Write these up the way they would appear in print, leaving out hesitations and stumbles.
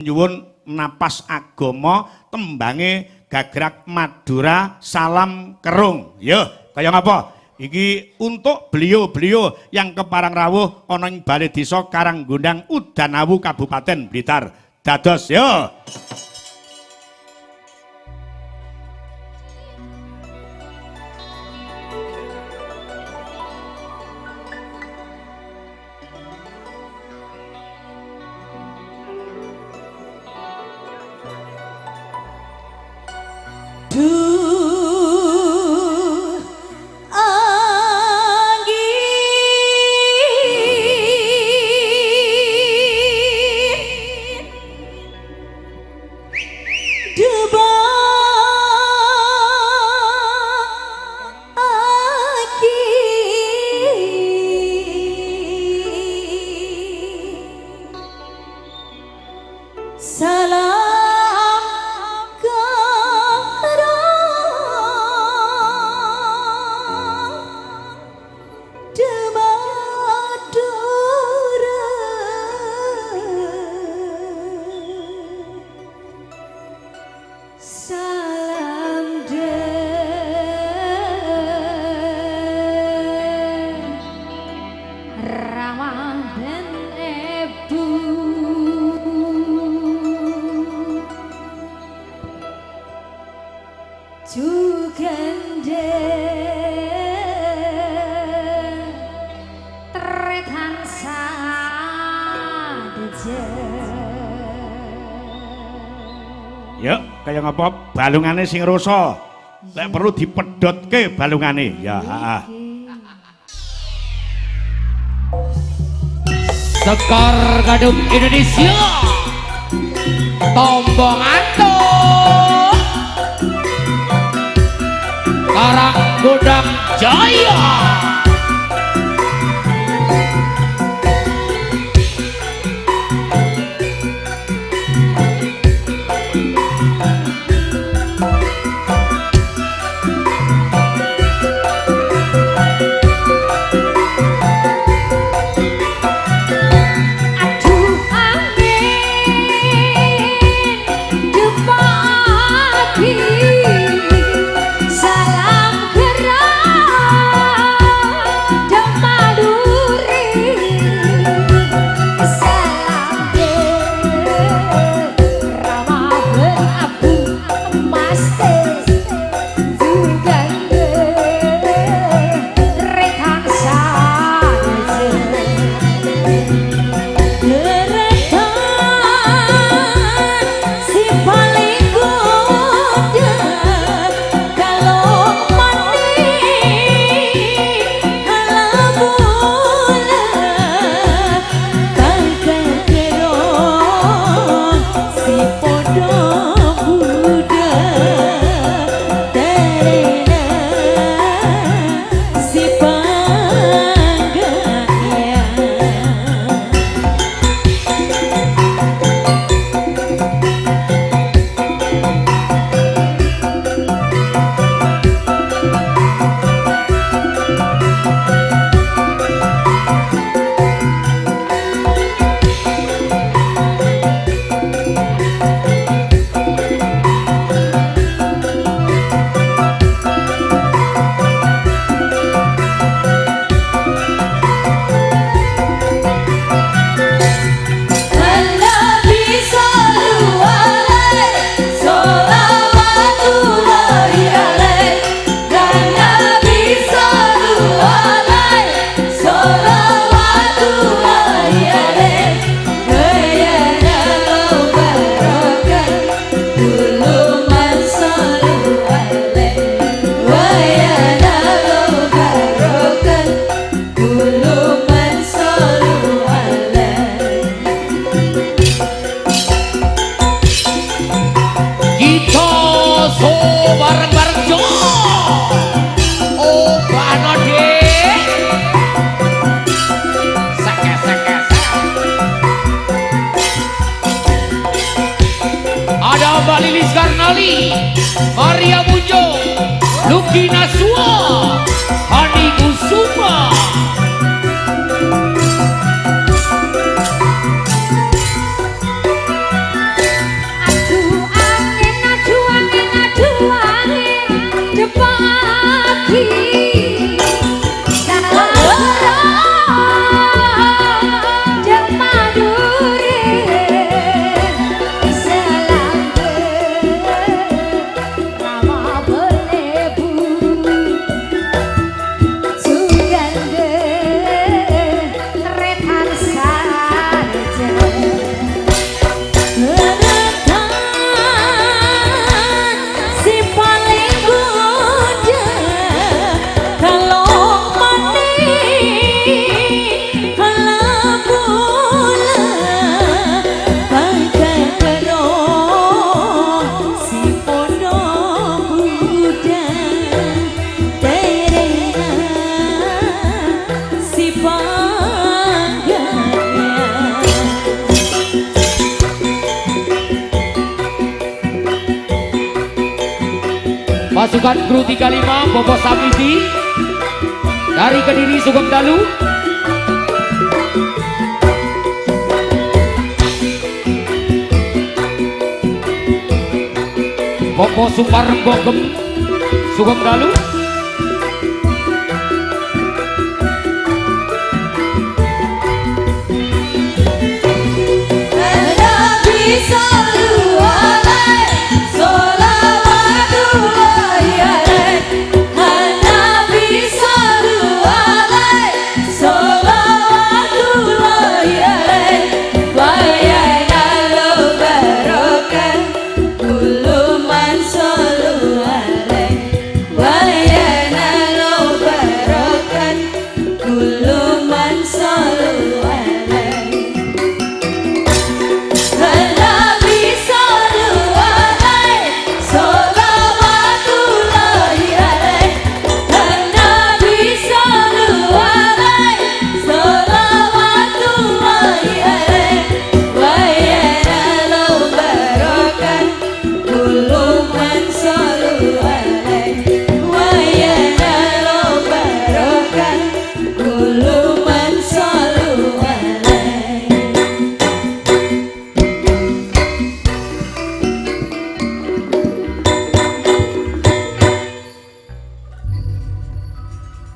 nyuwun napas agama tembange Gagrak Madura Salam Kerung. Ya, kaya ngapa? Iki untuk beliau-beliau yang keparang rawuh ana ing Balai Desa Karanggundang Udanawu Kabupaten Blitar. Dados ya. Kaya ngapa balungane sing rosa lek perlu dipedhotke balungane ya. Sekar Gadung Indonesia Tombong Antung Karanggundang Jaya. Maria Mujo, Lucky Nasua, Hani Kusuma. Pasukan Kru 35 Bobo Samiti dari Kediri Sugeng Dalu. Bobo Supar Bogem Sugeng Dalu.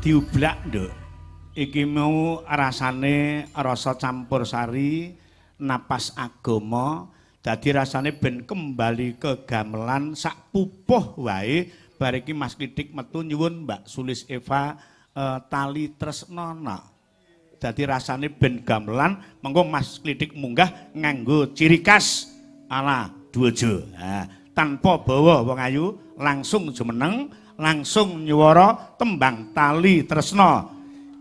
Diublak nduk. Iki mau rasane rasa campur sari napas agama dadi rasane ben kembali ke gamelan sak pupuh wae bar iki Mas Kidik metu nyuwun Mbak Sulis Eva tali tresnana. Dadi rasane ben gamelan mengko Mas Kidik munggah nganggo ciri khas ala Dwojo. Nah, tanpa bawa wong ayu langsung jumeneng langsung nyuwara tembang tali tresna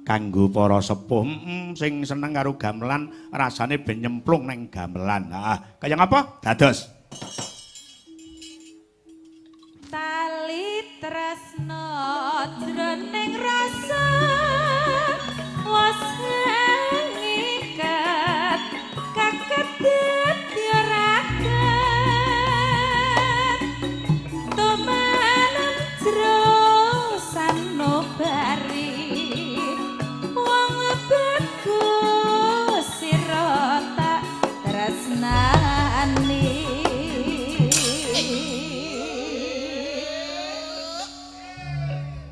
kanggo para sepuh sing seneng karo gamelan rasane ben nyemplung neng gamelan. Kaya ngapa? Dados tali tresna jroning rasa was ngikat kakedet diraket tumanen sanobari wong bagus sira tak tresnani.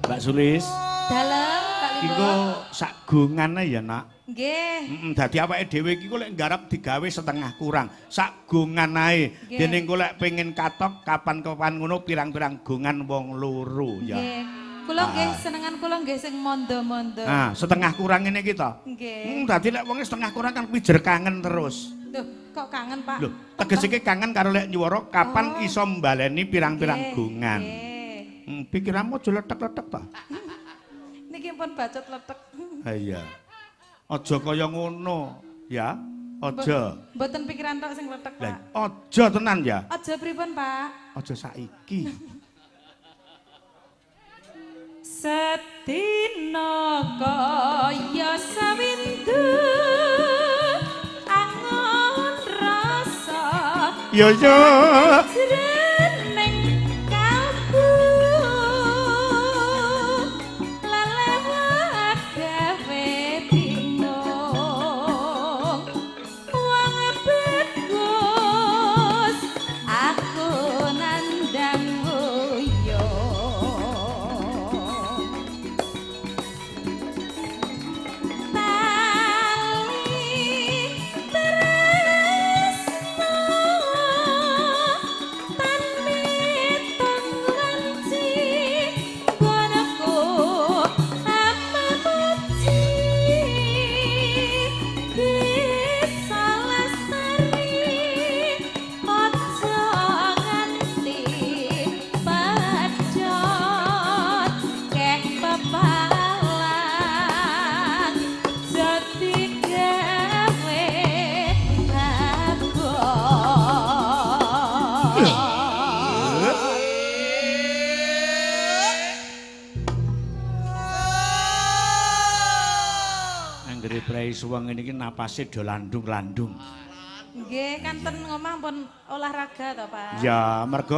Mbak Sulis Dalem Kak iki sagungane ya nak. Nggih. Dadi awake dhewe iki kok lek nggarap digawe setengah kurang. Sagungan ae. Dene engko lek pengin katok kapan-kapan ngono pirang-pirang gungan wong loro ya. Nggih. Kula nggih senengan kula nggih sing mondo-mondo. Nah, setengah kurang ngene iki to. Nggih. Dadi lek wong setengah kurang kan kuwi jer kangen terus. Duh, kok kangen, Pak? Lho, tegese iki kangen karo lek nyuwara kapan iso mbaleni pirang-pirang gungan. Pikiranmu aja letek-letek to. Niki pun bacot letek. Ha iya. Aja kaya ngono, ya. Aja. Mboten pikiran tok sing letek, Pak. Aja tenan ya. Aja pripun, Pak? Aja saiki. Sedina kaya sawindu angon rasa Ya ya. jroning kalbu lelewat gawe bingung wong bagus aku nandang uyo Anggere prei suweng ngene iki napase do landung-landung. Nggih, kanten ngomong pun olahraga toh, Pak. Ya, mergo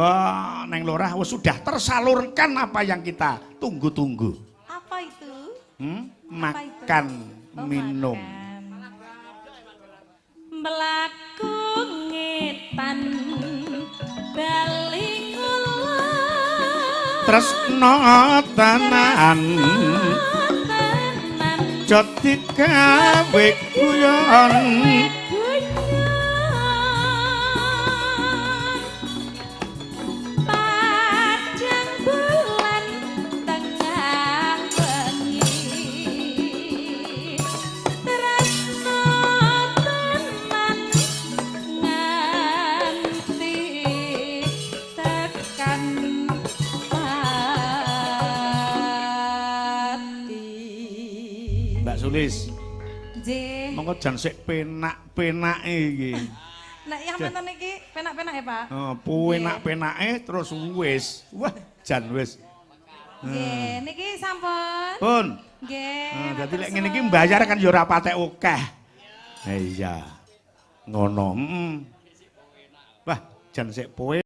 neng lurah wis sudah tersalurkan apa yang kita tunggu-tunggu. Apa itu? Makan, Oh, minum. makan. Melaku ngetan bali kula. Tresno tenan jati gawe guyon. Padang bulan tengah bengi tresno tenan nganti tekan pati. Mbak Sulis, Nggih. monggo jan sik penak-penake iki. Nek yang menten iki penak-penak ya, Pak? Oh, penak-penake terus wis. Wah, jan wis. Nggih, niki sampun. Pun. Nggih. Nah, dadi lek matur ngene iki suwun. mbayar kan ya ora patek akeh. Iya. Ngono. Wah, jan sik poe